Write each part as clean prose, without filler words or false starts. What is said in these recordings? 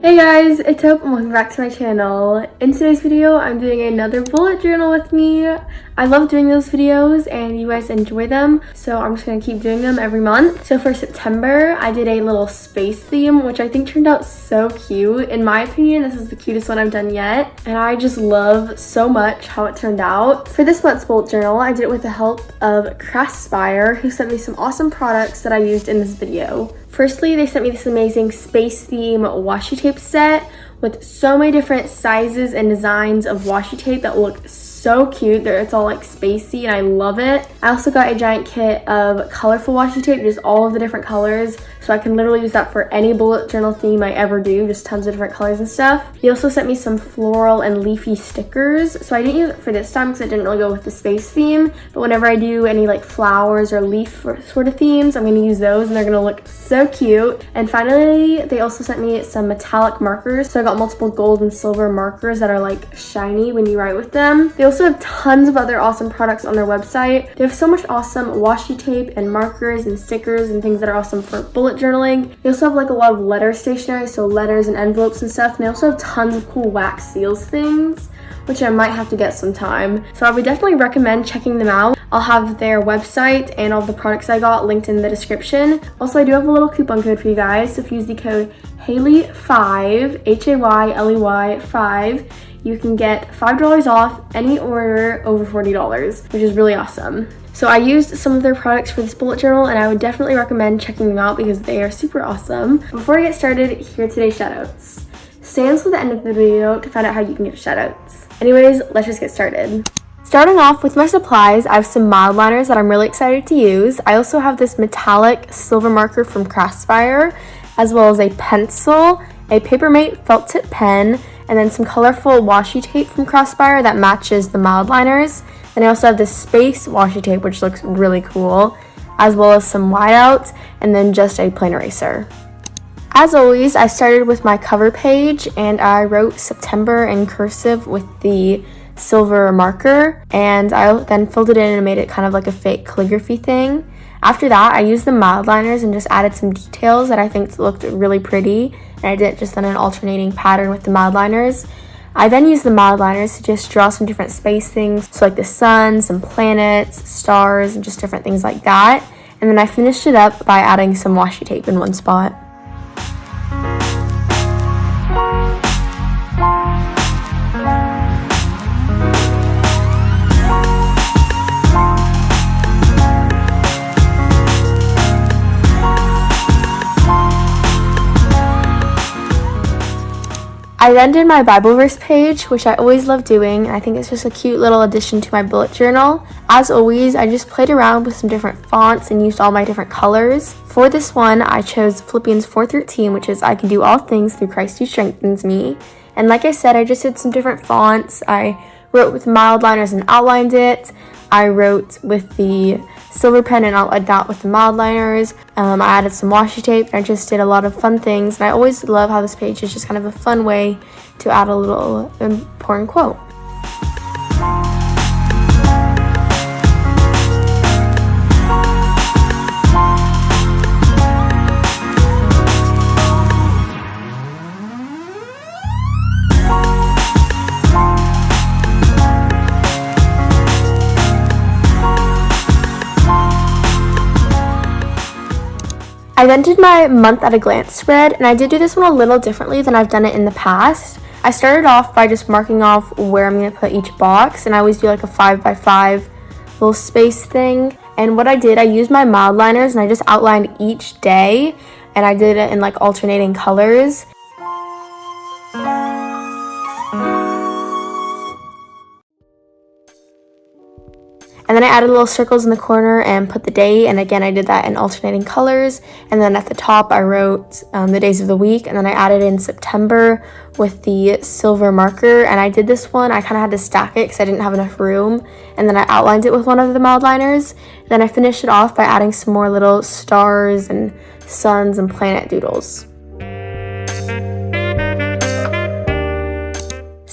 Hey guys, it's Hope and welcome back to my channel. In today's video, I'm doing another bullet journal with me. I love doing those videos and you guys enjoy them, so I'm just gonna keep doing them every month. So for September, I did a little space theme, which I think turned out so cute. In my opinion, this is the cutest one I've done yet, and I just love so much how it turned out. For this month's bullet journal, I did it with the help of Craspire, who sent me some awesome products that I used in this video. Firstly, they sent me this amazing space theme washi tape set with so many different sizes and designs of washi tape that look so cute. It's all like spacey and I love it. I also got a giant kit of colorful washi tape, just all of the different colors, so I can literally use that for any bullet journal theme I ever do, just tons of different colors and stuff. He also sent me some floral and leafy stickers, so I didn't use it for this time because it didn't really go with the space theme, but whenever I do any like flowers or leaf sort of themes, I'm going to use those and they're going to look so cute. And finally, they also sent me some metallic markers, so I got multiple gold and silver markers that are like shiny when you write with them. They also have tons of other awesome products on their website. They have so much awesome washi tape and markers and stickers and things that are awesome for bullet journaling. They also have like a lot of letter stationery, so letters and envelopes and stuff. And they also have tons of cool wax seals things, which I might have to get sometime. So I would definitely recommend checking them out. I'll have their website and all the products I got linked in the description. Also, I do have a little coupon code for you guys. So if you use the code Hayley5, Hayley 5, you can get $5 off any order over $40, which is really awesome. So I used some of their products for this bullet journal and I would definitely recommend checking them out because they are super awesome. Before I get started, here are today's shoutouts. Stay until the end of the video to find out how you can get shoutouts. Anyways, let's just get started. Starting off with my supplies, I have some mild liners that I'm really excited to use. I also have this metallic silver marker from Craspire, as well as a pencil, a Papermate felt tip pen, and then some colorful washi tape from Craspire that matches the mild liners. And I also have this space washi tape, which looks really cool, as well as some whiteouts, and then just a plain eraser. As always, I started with my cover page and I wrote September in cursive with the silver marker, and I then filled it in and made it kind of like a fake calligraphy thing. After that, I used the mild liners and just added some details that I think looked really pretty, and I did it just in an alternating pattern with the mild liners. I then used the mild liners to just draw some different space things, so like the sun, some planets, stars, and just different things like that. And then I finished it up by adding some washi tape in one spot. I then did my Bible verse page, which I always love doing. I think it's just a cute little addition to my bullet journal. As always, I just played around with some different fonts and used all my different colors. For this one, I chose Philippians 4:13, which is I can do all things through Christ who strengthens me. And like I said, I just did some different fonts. I wrote with mild liners and outlined it. I wrote with the silver pen and outlined that with the mild liners. I added some washi tape and I just did a lot of fun things. And I always love how this page is just kind of a fun way to add a little important quote. I then did my month at a glance spread, and I did do this one a little differently than I've done it in the past. I started off by just marking off where I'm going to put each box, and I always do like a 5x5 little space thing. And what I did, I used my mild liners and I just outlined each day, and I did it in like alternating colors. And then I added little circles in the corner and put the day, and again I did that in alternating colors. And then at the top I wrote the days of the week, and then I added in September with the silver marker. And I did this one, I kind of had to stack it because I didn't have enough room, and then I outlined it with one of the mild liners. Then I finished it off by adding some more little stars and suns and planet doodles.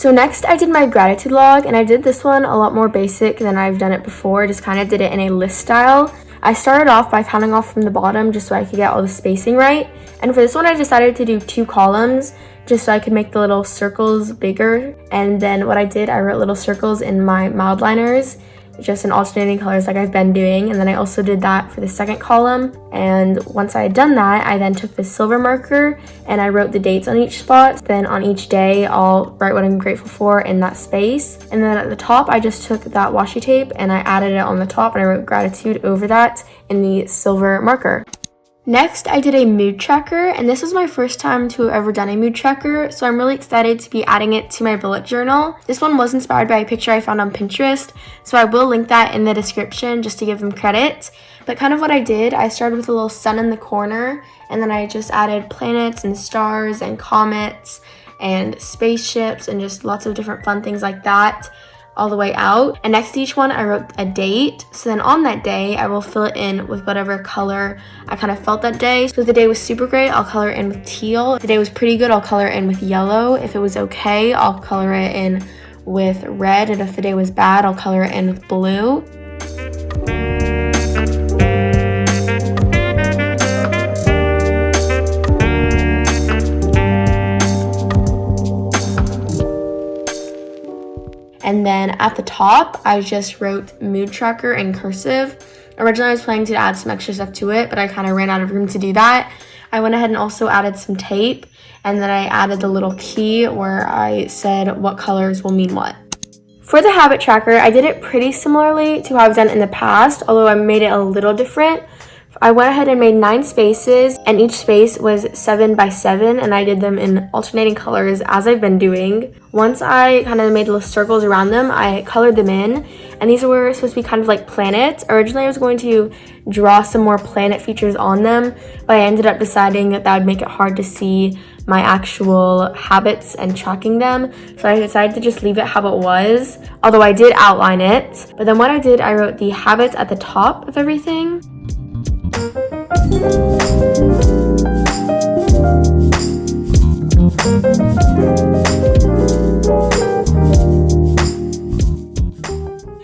So next I did my gratitude log, and I did this one a lot more basic than I've done it before. Just kind of did it in a list style. I started off by counting off from the bottom just so I could get all the spacing right. And for this one, I decided to do 2 columns just so I could make the little circles bigger. And then what I did, I wrote little circles in my mild liners, just in alternating colors like I've been doing. And then I also did that for the second column. And once I had done that, I then took the silver marker and I wrote the dates on each spot. Then on each day, I'll write what I'm grateful for in that space. And then at the top, I just took that washi tape and I added it on the top and I wrote gratitude over that in the silver marker. Next, I did a mood tracker, and this was my first time to have ever done a mood tracker, so I'm really excited to be adding it to my bullet journal. This one was inspired by a picture I found on Pinterest, so I will link that in the description just to give them credit. But kind of what I did, I started with a little sun in the corner, and then I just added planets and stars and comets and spaceships and just lots of different fun things like that all the way out. And next to each one, I wrote a date. So then on that day, I will fill it in with whatever color I kind of felt that day. So if the day was super great, I'll color it in with teal. If the day was pretty good, I'll color it in with yellow. If it was okay, I'll color it in with red. And if the day was bad, I'll color it in with blue. And then at the top, I just wrote mood tracker in cursive. Originally, I was planning to add some extra stuff to it, but I kind of ran out of room to do that. I went ahead and also added some tape, and then I added the little key where I said what colors will mean what. For the habit tracker, I did it pretty similarly to how I've done in the past, although I made it a little different. I went ahead and made 9 spaces, and each space was 7 by 7, and I did them in alternating colors as I've been doing. Once I kind of made little circles around them, I colored them in, and these were supposed to be kind of like planets. Originally, I was going to draw some more planet features on them, but I ended up deciding that would make it hard to see my actual habits and tracking them, so I decided to just leave it how it was, although I did outline it. But then what I did, I wrote the habits at the top of everything.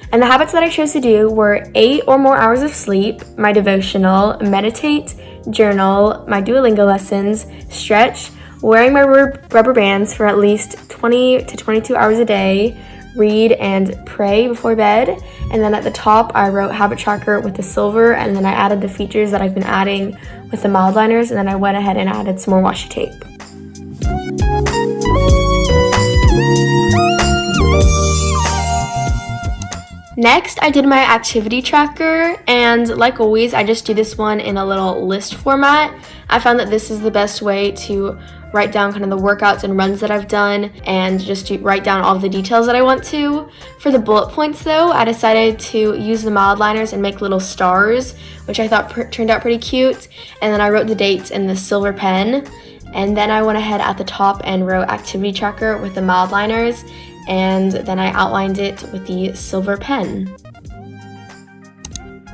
And the habits that I chose to do were 8 or more hours of sleep, my devotional, meditate, journal, my Duolingo lessons, stretch, wearing my rubber bands for at least 20 to 22 hours a day, read and pray before bed. And then at the top, I wrote habit tracker with the silver, and then I added the features that I've been adding with the mild liners, and then I went ahead and added some more washi tape. Next, I did my activity tracker, and like always, I just do this one in a little list format. I found that this is the best way to write down kind of the workouts and runs that I've done, and just to write down all the details that I want to. For the bullet points though, I decided to use the mild liners and make little stars, which I thought turned out pretty cute. And then I wrote the dates in the silver pen. And then I went ahead at the top and wrote activity tracker with the mild liners, and then I outlined it with the silver pen.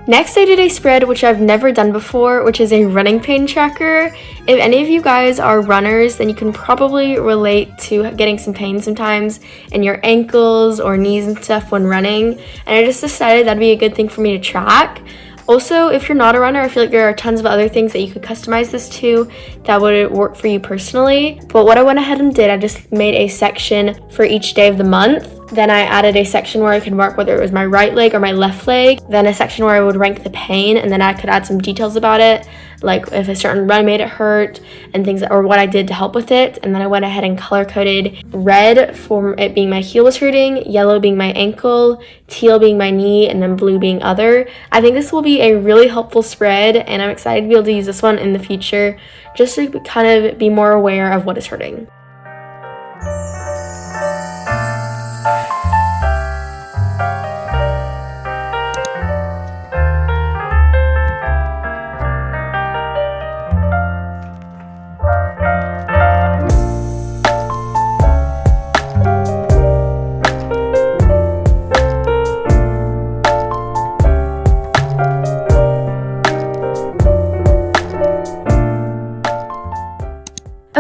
Next, I did a spread which I've never done before, which is a running pain tracker. If any of you guys are runners, then you can probably relate to getting some pain sometimes in your ankles or knees and stuff when running. And I just decided that'd be a good thing for me to track. Also, if you're not a runner, I feel like there are tons of other things that you could customize this to that would work for you personally. But what I went ahead and did, I just made a section for each day of the month. Then I added a section where I could mark whether it was my right leg or my left leg. Then a section where I would rank the pain, and then I could add some details about it, like if a certain run made it hurt and things, or what I did to help with it. And then I went ahead and color coded red for it being my heel was hurting, yellow being my ankle, teal being my knee, and then blue being other. I think this will be a really helpful spread, and I'm excited to be able to use this one in the future just to kind of be more aware of what is hurting.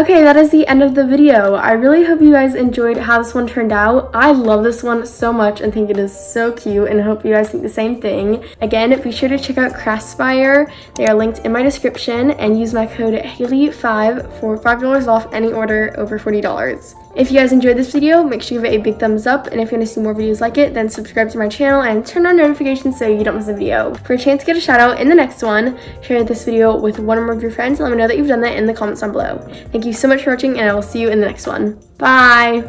Okay, that is the end of the video. I really hope you guys enjoyed how this one turned out. I love this one so much and think it is so cute, and I hope you guys think the same thing. Again, be sure to check out Craspire. They are linked in my description, and use my code Hayley5 for $5 off any order over $40. If you guys enjoyed this video, make sure you give it a big thumbs up, and if you want to see more videos like it, then subscribe to my channel and turn on notifications so you don't miss a video. For a chance to get a shout out in the next one, share this video with one or more of your friends and let me know that you've done that in the comments down below. Thank you so much for watching, and I will see you in the next one. Bye!